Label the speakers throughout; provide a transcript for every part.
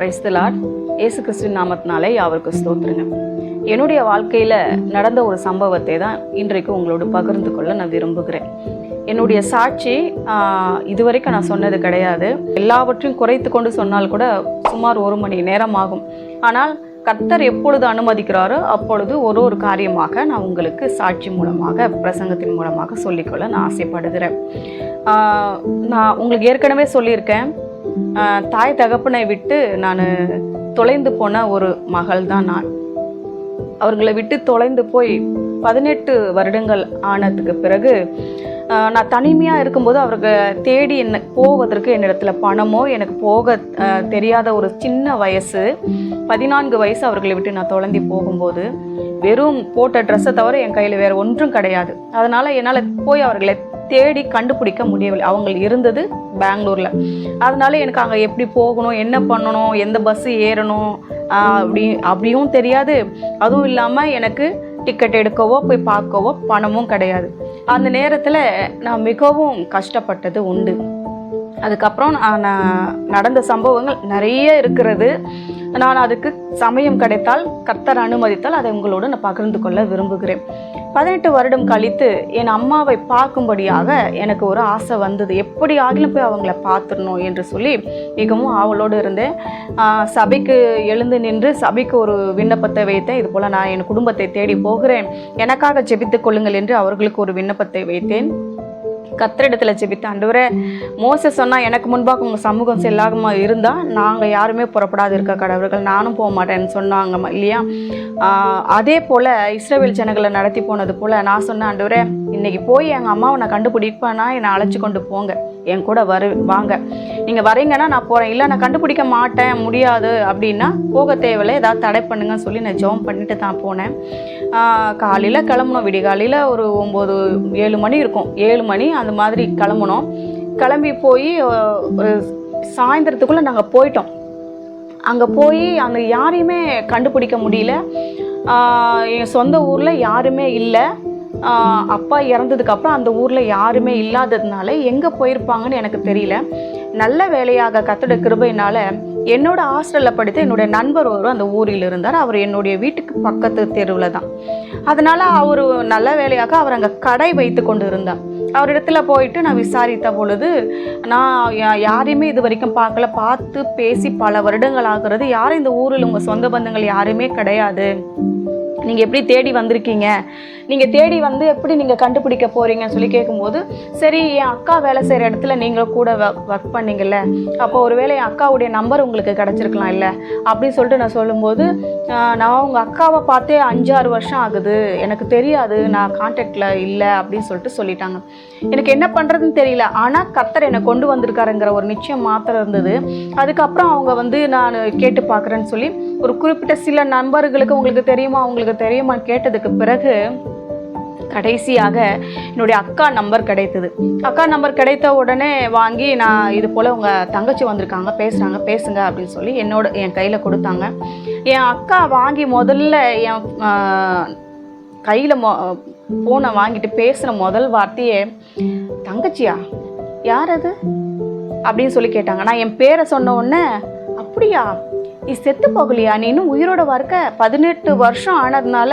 Speaker 1: Praise the Lord. இயேசு கிறிஸ்துவின் நாமத்தினாலே யாவருக்கு ஸ்தோத்திரங்க. என்னுடைய வாழ்க்கையில் நடந்த ஒரு சம்பவத்தை தான் இன்றைக்கு உங்களோடு பகிர்ந்து கொள்ள நான் விரும்புகிறேன். என்னுடைய சாட்சி இதுவரைக்கும் நான் சொன்னது கிடையாது. எல்லாவற்றையும் குறைத்து கொண்டு சொன்னால் கூட சுமார் 1 மணி நேரம் ஆகும். ஆனால் கர்த்தர் எப்பொழுது அனுமதிக்கிறாரோ அப்பொழுது ஒரு காரியமாக நான் உங்களுக்கு சாட்சி மூலமாக பிரசங்கத்தின் மூலமாக சொல்லிக்கொள்ள நான் ஆசைப்படுகிறேன். நான் உங்களுக்கு ஏற்கனவே சொல்லியிருக்கேன், தாய் தகப்பனை விட்டு நான் தொலைந்து போன ஒரு மகள் தான் நான். அவர்களை விட்டு தொலைந்து போய் 18 வருடங்கள் ஆனதுக்கு பிறகு நான் தனிமையாக இருக்கும்போது அவருக்கு தேடி என்ன போவதற்கு என்னிடத்தில் பணமோ எனக்கு போக தெரியாத ஒரு சின்ன வயசு 14 வயசு அவர்களை விட்டு நான் தொலைந்து போகும்போது வெறும் போட்ட ட்ரெஸ்ஸை தவிர என் கையில் வேறு ஒன்றும் கிடையாது. அதனால் என்னால் போய் அவர்களை தேடி கண்டுபிடிக்க முடியவில்லை. அவங்க இருந்தது பெங்களூரில். அதனால எனக்கு அங்கே எப்படி போகணும், என்ன பண்ணணும், எந்த பஸ்ஸு ஏறணும் அப்படியும் தெரியாது. அதுவும் இல்லாமல் எனக்கு டிக்கெட் எடுக்கவோ போய் பார்க்கவோ பணமும் கிடையாது. அந்த நேரத்தில் நான் மிகவும் கஷ்டப்பட்டது உண்டு. அதுக்கப்புறம் நடந்த சம்பவங்கள் நிறைய இருக்கிறது. நான் அதுக்கு சமயம் கிடைத்தால், கர்த்தர் அனுமதித்தால் அதை உங்களோடு நான் பகிர்ந்து கொள்ள விரும்புகிறேன். 18 வருடம் கழித்து என் அம்மாவை பார்க்கும்படியாக எனக்கு ஒரு ஆசை வந்தது. எப்படி ஆகிலும் போய் அவங்கள பார்த்துடணும் என்று சொல்லி மிகவும் ஆவலோடு இருந்தேன். சபைக்கு எழுந்து நின்று சபைக்கு ஒரு விண்ணப்பத்தை வைத்தேன். இது போல் நான் என் குடும்பத்தை தேடி போகிறேன், எனக்காக ஜெபித்துக் கொள்ளுங்கள் என்று அவர்களுக்கு ஒரு விண்ணப்பத்தை வைத்தேன். கர்த்தரிடத்தில் ஜெபித்தேன். ஆண்டவரே, மோசே சொன்னால் எனக்கு முன்பாக உங்கள் சமூகம் செல்லாமல் இருந்தால் நாங்கள் யாருமே புறப்படாது இருக்க கடவுள்கள், நானும் போக மாட்டேன்னு சொன்னாங்க இல்லையா? அதே போல் இஸ்ரவேல் ஜனங்களை நடத்தி போனது போல் நான் சொன்னேன், ஆண்டவரே இன்றைக்கி போய் எங்கள் அம்மாவை நான் கண்டுபிடிப்பேன்னா என்னை அழைச்சி கொண்டு போங்க, என் கூட வாங்க, நீங்கள் வரீங்கன்னா நான் போகிறேன், இல்லை நான் கண்டுபிடிக்க மாட்டேன் முடியாது அப்படின்னா போக தேவையில்லை, ஏதாவது தடை பண்ணுங்கன்னு சொல்லி நான் ஜெபம் பண்ணிட்டு தான் போனேன். காலையில் கிளம்பணும், விடிகாலையில் ஒரு 9-7 மணி இருக்கும், 7 மணி அந்த மாதிரி கிளம்பணும். கிளம்பி போய் சாயந்தரத்துக்குள்ளே நாங்கள் போயிட்டோம். அங்கே போய் அங்கே யாரையுமே கண்டுபிடிக்க முடியல. என் சொந்த ஊரில் யாருமே இல்லை. அப்பா இறந்ததுக்கப்புறம் அந்த ஊரில் யாருமே இல்லாததுனால எங்கே போயிருப்பாங்கன்னு எனக்கு தெரியல. நல்ல வேலையாக கர்த்தருடைய கிருபையினால் என்னோட ஹாஸ்டலில் படித்து என்னுடைய நண்பர் ஒருவர் அந்த ஊரில் இருந்தார். அவர் என்னுடைய வீட்டுக்கு பக்கத்து தெருவில் தான். அதனால் அவர் நல்ல வேலையாக அவர் அங்கே கடை வைத்து கொண்டு இருந்தார். அவரிடத்துல போயிட்டு நான் விசாரித்த பொழுது, நான் யாரையுமே இது வரைக்கும் பார்க்கல, பார்த்து பேசி பல வருடங்கள் ஆகிறது, யாரும் இந்த ஊரில் உங்கள் சொந்த பந்தங்கள் யாருமே கிடையாது, நீங்கள் எப்படி தேடி வந்திருக்கீங்க, நீங்கள் தேடி வந்து எப்படி நீங்கள் கண்டுபிடிக்க போகிறீங்கன்னு சொல்லி கேட்கும்போது, சரி என் அக்கா வேலை செய்கிற இடத்துல நீங்களும் கூட ஒர்க் பண்ணிங்கல்ல, அப்போ ஒருவேளை என் அக்காவுடைய நம்பர் உங்களுக்கு கிடச்சிருக்கலாம் இல்லை அப்படின்னு சொல்லிட்டு நான் சொல்லும்போது, நான் உங்கள் அக்காவை பார்த்தே 5-6 வருஷம் ஆகுது, எனக்கு தெரியாது, நான் கான்டாக்டில் இல்லை அப்படின்னு சொல்லிட்டாங்க. எனக்கு என்ன பண்ணுறதுன்னு தெரியல. ஆனால் கர்த்தர் என்னை கொண்டு வந்திருக்காருங்கிற ஒரு நிச்சயம் மாத்திரம் இருந்தது. அதுக்கப்புறம் அவங்க வந்து நான் கேட்டு பார்க்குறேன்னு சொல்லி ஒரு குறிப்பிட்ட சில நண்பர்களுக்கு உங்களுக்கு தெரியுமான்னு கேட்டதுக்கு பிறகு கடைசியாக என்னுடைய அக்கா நம்பர் கிடைத்தது. அக்கா நம்பர் கிடைத்த உடனே வாங்கி நான் இது போல் உங்கள் தங்கச்சி வந்திருக்காங்க, பேசுங்க அப்படின்னு சொல்லி என் கையில் கொடுத்தாங்க. என் அக்கா வாங்கி முதல்ல என் கையில் ஃபோனை வாங்கிட்டு பேசுகிற முதல் வார்த்தையே, தங்கச்சியா, யார் அது அப்படின்னு சொல்லி கேட்டாங்க. நான் என் பேரை சொன்ன உடனே, அப்படியா, நீ செத்து போகலையா, நீ இன்னும் உயிரோட இருக்க, 18 வருஷம் ஆனதுனால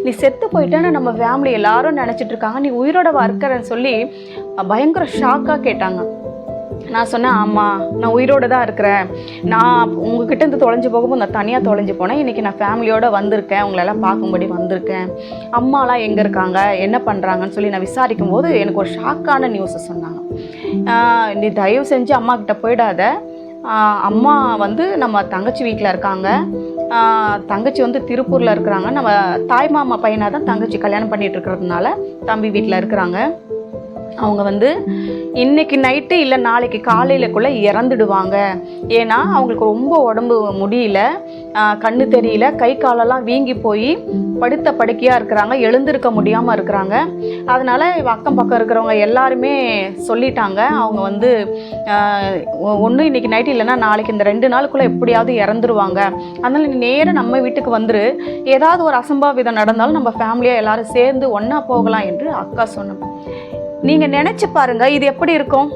Speaker 1: நீ செத்து போயிட்டேன்னு நம்ம ஃபேமிலி எல்லாரும் நினச்சிட்டு இருக்காங்க, நீ உயிரோட இருக்கிறன்னு சொல்லி பயங்கர ஷாக்காக கேட்டாங்க. நான் சொன்னேன், ஆமாம் நான் உயிரோடு தான் இருக்கிறேன், நான் உங்ககிட்ட இருந்து தொலைஞ்சு போகும்போது நான் தனியாக தொலைஞ்சு போனேன், இன்றைக்கி நான் ஃபேமிலியோடு வந்திருக்கேன், உங்களெல்லாம் பார்க்கும்படி வந்திருக்கேன், அம்மாலாம் எங்கே இருக்காங்க, என்ன பண்ணுறாங்கன்னு சொல்லி நான் விசாரிக்கும் போது எனக்கு ஒரு ஷாக்கான நியூஸை சொன்னாங்க. நீ தயவு செஞ்சு அம்மா கிட்ட போயிடாத, அம்மா வந்து நம்ம தங்கச்சி வீட்டில் இருக்காங்க, தங்கச்சி வந்து திருப்பூரில் இருக்கிறாங்க, நம்ம தாய் மாமா பையனாக தான் தங்கச்சி கல்யாணம் பண்ணிகிட்டு இருக்கிறதுனால தம்பி வீட்டில் இருக்கிறாங்க, அவங்க வந்து இன்றைக்கி நைட்டு இல்லை நாளைக்கு காலையிலக்குள்ளே இறந்துடுவாங்க, ஏன்னா அவங்களுக்கு ரொம்ப உடம்பு முடியல, கண்ணு தெரியல, கை காலெல்லாம் வீங்கி போய் படுத்த படுக்கையாக இருக்கிறாங்க, எழுந்திருக்க முடியாமல் இருக்கிறாங்க. அதனால் அக்கம் பக்கம் இருக்கிறவங்க எல்லாருமே சொல்லிட்டாங்க, அவங்க வந்து ஒன்று இன்றைக்கி நைட்டு இல்லைன்னா நாளைக்கு இந்த 2 நாளுக்குள்ளே எப்படியாவது இறந்துருவாங்க, அதனால் நீ நேராக நம்ம வீட்டுக்கு வந்துரு, ஏதாவது ஒரு அசம்பாவிதம் நடந்தாலும் நம்ம ஃபேமிலியாக எல்லோரும் சேர்ந்து ஒன்றா போகலாம் என்று அக்கா சொன்னோம். நீங்கள் நினச்சி பாருங்கள், இது எப்படி இருக்கும்?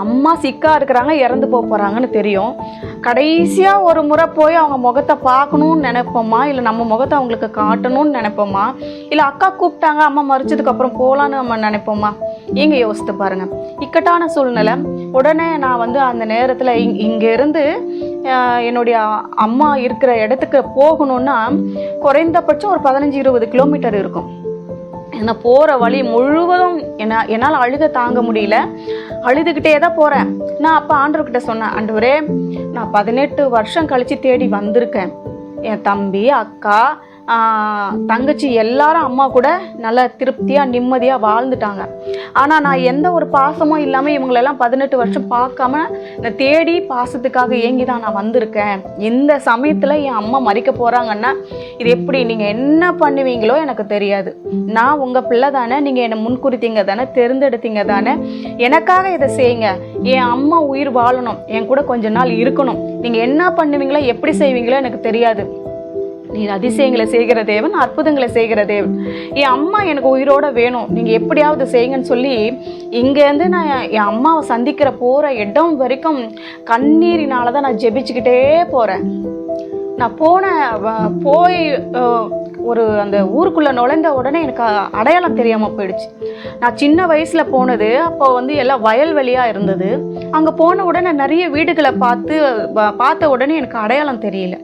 Speaker 1: அம்மா சிக்காக இருக்கிறாங்க, இறந்து போகிறாங்கன்னு தெரியும். கடைசியாக ஒரு முறை போய் அவங்க முகத்தை பார்க்கணுன்னு நினைப்போமா, இல்லை நம்ம முகத்தை அவங்களுக்கு காட்டணும்னு நினைப்போமா, இல்லை அக்கா கூப்பிட்டாங்க அம்மா மறிச்சதுக்கப்புறம் போகலான்னு நம்ம நினைப்போமா? இங்கே யோசித்து பாருங்கள். இக்கட்டான சூழ்நிலை. உடனே நான் வந்து அந்த நேரத்தில் இங்கேருந்து என்னுடைய அம்மா இருக்கிற இடத்துக்கு போகணுன்னா குறைந்தபட்சம் ஒரு 15-20 கிலோமீட்டர் இருக்கும். நான் போகிற வழி முழுவதும் என்னால் அழுக தாங்க முடியல. அழுதுகிட்டே தான் போகிறேன். நான் அப்போ ஆண்டவர்கிட்ட சொன்னேன், ஆண்டவரே, நான் 18 வருஷம் கழித்து தேடி வந்திருக்கேன். என் தம்பி, அக்கா, தங்கச்சி எல்லாரும் அம்மா கூட நல்லா திருப்தியாக நிம்மதியாக வாழ்ந்துட்டாங்க. ஆனால் நான் எந்த ஒரு பாசமும் இல்லாமல் இவங்களெல்லாம் 18 வருஷம் பார்க்காம நான் தேடி பாசத்துக்காக ஏங்கி தான் நான் வந்திருக்கேன். இந்த சமயத்தில் என் அம்மா மறிக்க போகிறாங்கன்னா இது எப்படி? நீங்கள் என்ன பண்ணுவீங்களோ எனக்கு தெரியாது. நான் உங்கள் பிள்ளை தானே, நீங்கள் என்னை முன்குறித்தீங்க தானே, தேர்ந்தெடுத்தீங்க தானே, எனக்காக இதை செய்யுங்க. என் அம்மா உயிர் வாழணும், என் கூட கொஞ்ச நாள் இருக்கணும். நீங்கள் என்ன பண்ணுவீங்களோ எப்படி செய்வீங்களோ எனக்கு தெரியாது. நீ அதிசயங்களை செய்கிற தேவன், அற்புதங்களை செய்கிற தேவன். என் அம்மா எனக்கு உயிரோட வேணும், நீங்கள் எப்படியாவது செய்யுங்கன்னு சொல்லி இங்கேருந்து நான் என் அம்மாவை சந்திக்கிற போகிற இடம் வரைக்கும் கண்ணீரினால தான் நான் ஜெபிச்சுக்கிட்டே போகிறேன். நான் போய் ஒரு அந்த ஊருக்குள்ளே நுழைந்த உடனே எனக்கு அடையாளம் தெரியாமல் போயிடுச்சு. நான் சின்ன வயசில் போனது அப்போ வந்து எல்லாம் வயல்வெளியாக இருந்தது. அங்கே போன உடனே நிறைய வீடுகளை பார்த்த உடனே எனக்கு அடையாளம் தெரியல.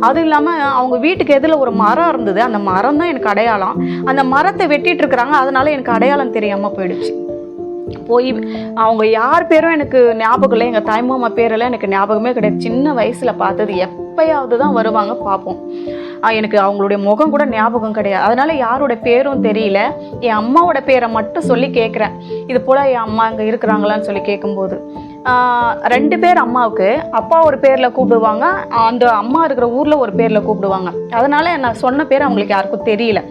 Speaker 1: அதுவும் இல்லாமல் அவங்க வீட்டுக்கு எதில் ஒரு மரம் இருந்தது, அந்த மரம் தான் எனக்கு அடையாளம். அந்த மரத்தை வெட்டிட்டு இருக்கிறாங்க, அதனால எனக்கு அடையாளம் தெரியாமல் போயிடுச்சு. போய் அவங்க யார் பேரும் எனக்கு ஞாபகம் இல்லை, எங்கள் தாய்மாமா பேரெல்லாம் எனக்கு ஞாபகமே கிடையாது. சின்ன வயசில் பார்த்தது, எப்பயாவது தான் வருவாங்க, பார்ப்போம். எனக்கு அவங்களுடைய முகம் கூட ஞாபகம் கிடையாது. அதனால யாரோட பேரும் தெரியல. என் அம்மாவோட பேரை மட்டும் சொல்லி கேட்குறேன். இது போல் என் அம்மா இங்கே இருக்கிறாங்களான்னு சொல்லி கேட்கும்போது 2 பேர் அம்மாவுக்கு. அப்பா ஒரு பேரில் கூப்பிடுவாங்க, அந்த அம்மா இருக்கிற ஊரில் ஒரு பேரில் கூப்பிடுவாங்க. அதனால் நான் சொன்ன பேர் அவங்களுக்கு யாருக்கும் தெரியல.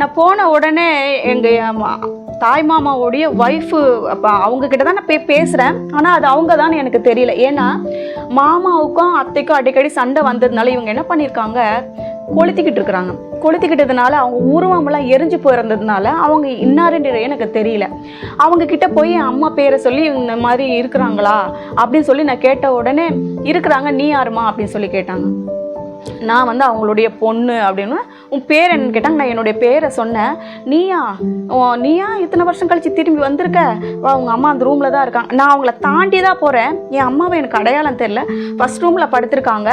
Speaker 1: நான் போன உடனே எங்கள் தாய் மாமாவோடைய ஒய்ஃபு, அவங்கக்கிட்ட தான் நான் பேசுகிறேன். ஆனால் அது அவங்க தான் எனக்கு தெரியல. ஏன்னா மாமாவுக்கும் அத்தைக்கும் அடிக்கடி சண்டை வந்ததுனால இவங்க என்ன பண்ணியிருக்காங்க, கொளுத்திக்கிட்டு இருக்கிறாங்க. கொளுத்திக்கிட்டதுனால அவங்க உருவமெல்லாம் எரிஞ்சு போயிருந்ததுனால அவங்க இன்னாருன்ற எனக்கு தெரியல. அவங்க கிட்ட போய் என் அம்மா பேரை சொல்லி இந்த மாதிரி இருக்கிறாங்களா அப்படின்னு சொல்லி நான் கேட்ட உடனே, இருக்கிறாங்க, நீ யாருமா அப்படின்னு சொல்லி கேட்டாங்க. நான் வந்து அவங்களுடைய பொண்ணு அப்படின்னு. உன் பேர் என்னன்னு கேட்டாங்க. நான் என்னுடைய பேரை சொன்னேன். நீயா இத்தனை வருஷம் கழிச்சு திரும்பி வந்திருக்க? அவங்க அம்மா அந்த ரூமில் தான் இருக்காங்க. நான் அவங்கள தாண்டி தான் போகிறேன். என் அம்மாவை எனக்கு அடையாளம் தெரியல. ஃபஸ்ட் ரூமில் படுத்திருக்காங்க.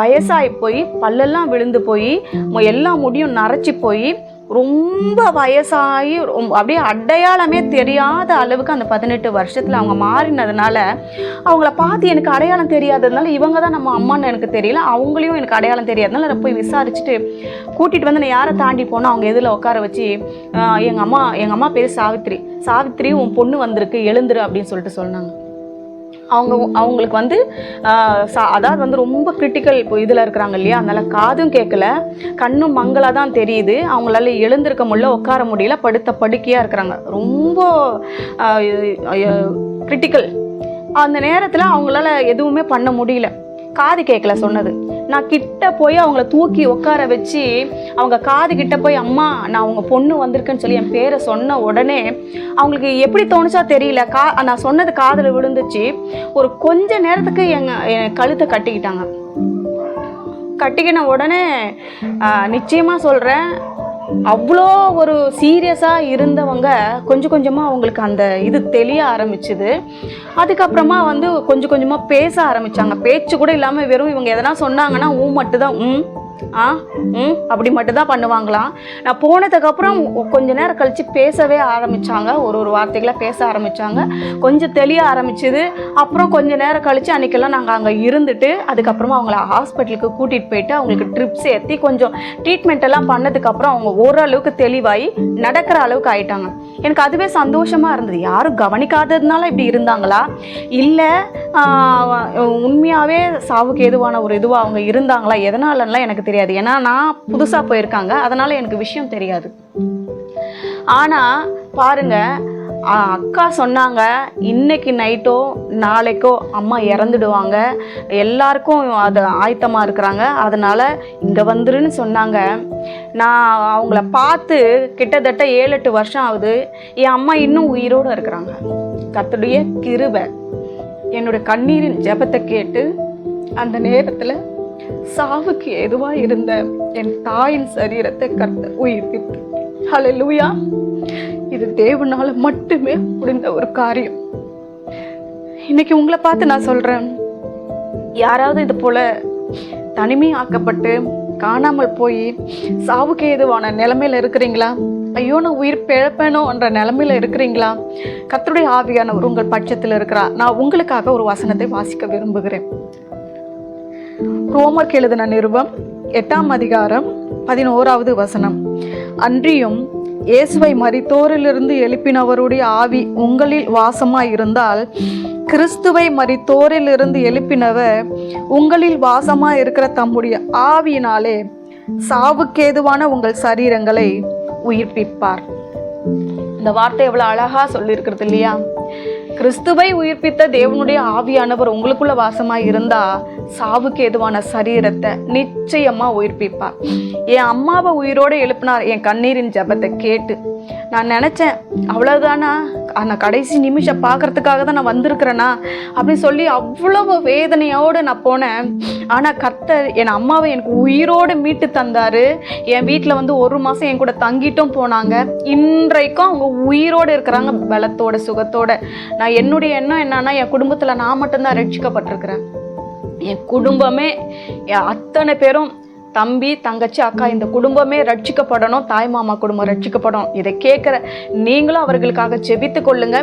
Speaker 1: வயசாகி போய் பல்லெல்லாம் விழுந்து போய் எல்லா முடியும் நரைச்சி போய் ரொம்ப வயசாகி அப்படியே அடையாளமே தெரியாத அளவுக்கு அந்த 18 வருஷத்தில் அவங்க மாறினதுனால அவங்கள பார்த்து எனக்கு அடையாளம் தெரியாததுனால இவங்க தான் நம்ம அம்மான்னு எனக்கு தெரியல. அவங்களையும் எனக்கு அடையாளம் தெரியாதனால நான் போய் விசாரிச்சுட்டு கூட்டிகிட்டு வந்து நான் யாரை தாண்டி போனால் அவங்க எதில் உட்கார வச்சு எங்கள் அம்மா பேர் சாவித்ரி உன் பொண்ணு வந்திருக்கு, எழுந்துரு அப்படின்னு சொல்லிட்டு சொன்னாங்க. அவங்களுக்கு வந்து அதாவது வந்து ரொம்ப கிரிட்டிக்கல் இதில் இருக்கிறாங்க இல்லையா, அதனால் காதும் கேட்கல, கண்ணும் மங்களாக தான் தெரியுது. அவங்களால எழுந்திருக்க முடியல, உட்கார முடியல, படுக்கையாக இருக்கிறாங்க. ரொம்ப கிரிட்டிக்கல். அந்த நேரத்தில் அவங்களால எதுவுமே பண்ண முடியல. காது கேட்கல சொன்னது. நான் கிட்ட போய் அவங்கள தூக்கி உட்கார வச்சு அவங்க காது கிட்ட போய், அம்மா நான் அவங்க பொண்ணு வந்திருக்குன்னு சொல்லி என் பேரை சொன்ன உடனே அவங்களுக்கு எப்படி தோணுச்சா தெரியல, நான் சொன்னது காதில் விழுந்துச்சு. ஒரு கொஞ்ச நேரத்துக்கு என் கழுத்தை கட்டிக்கின உடனே நிச்சயமாக சொல்கிறேன், அவ்வளோ ஒரு சீரியஸாக இருந்தவங்க கொஞ்சம் கொஞ்சமாக அவங்களுக்கு அந்த இது தெரிய ஆரம்பிச்சுது. அதுக்கப்புறமா வந்து கொஞ்சம் கொஞ்சமாக பேச ஆரம்பித்தாங்க. பேச்சு கூட இல்லாமல் வெறும் இவங்க எதனா சொன்னாங்கன்னா மட்டும்தான் அப்படி மட்டும்தான் பண்ணுவாங்களாம். நான் போனதுக்கப்புறம் கொஞ்ச நேரம் கழித்து பேசவே ஆரம்பித்தாங்க. ஒரு வார்த்தைகளை பேச ஆரம்பித்தாங்க. கொஞ்சம் தெளிய ஆரம்பிச்சுது. அப்புறம் கொஞ்ச நேரம் கழித்து அன்றைக்கெல்லாம் நாங்கள் அங்கே இருந்துட்டு அதுக்கப்புறமா அவங்கள ஹாஸ்பிட்டலுக்கு கூட்டிகிட்டு போயிட்டு அவங்களுக்கு ட்ரிப்ஸ் ஏற்றி கொஞ்சம் ட்ரீட்மெண்ட் எல்லாம் பண்ணதுக்கப்புறம் அவங்க ஓரளவுக்கு தெளிவாகி நடக்கிற அளவுக்கு ஆயிட்டாங்க. எனக்கு அதுவே சந்தோஷமாக இருந்தது. யாரும் கவனிக்காததுனால இப்படி இருந்தாங்களா, இல்லை உண்மையாகவே சாவுக்கு எதுவான ஒரு இதுவாக அவங்க இருந்தாங்களா, எதனாலலாம் எனக்கு தெரியாது. ஏன்னா நான் புதுசாக போயிருக்காங்க, அதனால் எனக்கு விஷயம் தெரியாது. ஆனால் பாருங்க, அக்கா சொன்னாங்க, இன்னைக்கு நைட்டோ நாளைக்கோ அம்மா இறந்துடுவாங்க, எல்லாருக்கும் அது ஆயத்தமாக இருக்கிறாங்க, அதனால் இங்கே வந்துருன்னு சொன்னாங்க. நான் அவங்கள பார்த்து கிட்டத்தட்ட 7-8 வருஷம் ஆகுது. என் அம்மா இன்னும் உயிரோடு இருக்கிறாங்க. கர்த்தருடைய கிருபை. என்னுடைய கண்ணீரின் ஜெபத்தை கேட்டு அந்த நேரத்தில் சாவுக்கு எதுவாக இருந்த என் தாயின் சரீரத்தை கர்த்தர் உயிர்ப்பித்து. ஹல்லேலூயா. இது தேவனால மட்டுமே முடிந்த ஒரு காரியம். இன்னைக்கு உங்களை பார்த்து நான் சொல்றேன், யாராவது இது போல தனிமையாக்கப்பட்டு காணாமல் போய் சாவுக்கு ஏதுவான நிலைமையில இருக்கிறீங்களா? ஐயோ நான் உயிர் பிழைப்பேனோ என்ற நிலைமையில இருக்கிறீங்களா? கர்த்தருடைய ஆவியானவர் உங்கள் பட்சத்தில் இருக்கிறார். நான் உங்களுக்காக ஒரு வசனத்தை வாசிக்க விரும்புகிறேன். ரோமருக்கு எழுதின நிருபம் 8ஆம் அதிகாரம் 11வது வசனம். அன்றியும் இயேசுவை மரித்தோரிலிருந்து எழுப்பினவருடைய ஆவி உங்களில் வாசமாய் இருந்தால், கிறிஸ்துவை மரித்தோரிலிருந்து எழுப்பினவர் உங்களில் வாசமாய் இருக்கிற தம்முடைய ஆவியினாலே சாவுக்கேதுவான உங்கள் சரீரங்களை உயிர்ப்பிப்பார். இந்த வார்த்தை எவ்வளவு அழகா சொல்லியிருக்கிறது இல்லையா? கிறிஸ்துவை உயிர்ப்பித்த தேவனுடைய ஆவியானவர் உங்களுக்குள்ள வாசமாய் இருந்தா சாவுக்கு ஏதுவான சரீரத்தை நிச்சயமா உயிர்ப்பிப்பார். என் அம்மாவை உயிரோடு எழுப்பினார் என் கண்ணீரின் ஜெபத்தை கேட்டு. நான் நினைச்சேன், அவ்வளவுதானா, நான் கடைசி நிமிஷம் பார்க்கறதுக்காக தான் நான் வந்திருக்கிறேனா அப்படின்னு சொல்லி அவ்வளவு வேதனையோடு நான் போனேன். ஆனா கர்த்தர் என் அம்மாவை எனக்கு உயிரோடு மீட்டு தந்தாரு. என் வீட்டில் வந்து 1 மாசம் என் கூட தங்கிட்டும் போனாங்க. இன்றைக்கும் அவங்க உயிரோடு இருக்கிறாங்க, பலத்தோட சுகத்தோட. நான் என்னுடைய எண்ணம் என்னன்னா, என் குடும்பத்துல நான் மட்டும்தான் ரட்சிக்கப்பட்டிருக்கிறேன். என் குடும்பமே, அத்தனை பேரும், தம்பி தங்கச்சி அக்கா, இந்த குடும்பமே ரட்சிக்கப்படணும், தாய் மாமா குடும்பம் ரட்சிக்கப்படணும். இதை கேட்குற நீங்களும் அவர்களுக்காக ஜெபித்து கொள்ளுங்க.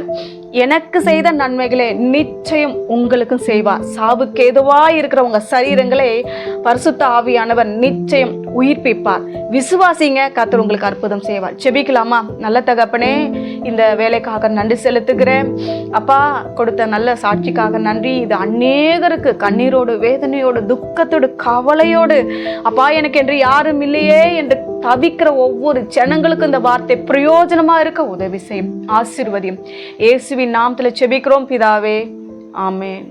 Speaker 1: எனக்கு செய்த நன்மைகளே நிச்சயம் உங்களுக்கும் செய்வார். சாவுக்கு ஏதுவாய் இருக்கிற உங்க சரீரங்களை பரிசுத்த ஆவியானவர் நிச்சயம் உயிர்ப்பிப்பார். விசுவாசிங்க, கர்த்தர் உங்களுக்கு அற்புதம் செய்வார். ஜெபிக்கலாமா? நல்ல தகப்பனே, இந்த வேலைக்காக நன்றி செலுத்துகிறேன் அப்பா. கொடுத்த நல்ல சாட்சிக்காக நன்றி. இது அநேகருக்கு கண்ணீரோடு வேதனையோடு துக்கத்தோடு கவலையோடு அப்பா எனக்கு என்று யாரும் இல்லையே என்று தவிக்கிற ஒவ்வொரு ஜனங்களுக்கும் இந்த வார்த்தை பிரயோஜனமா இருக்க உதவி செய்யும். ஆசீர்வதியும். இயேசுவின் நாமத்துல ஜெபிக்கிறோம் பிதாவே, ஆமென்.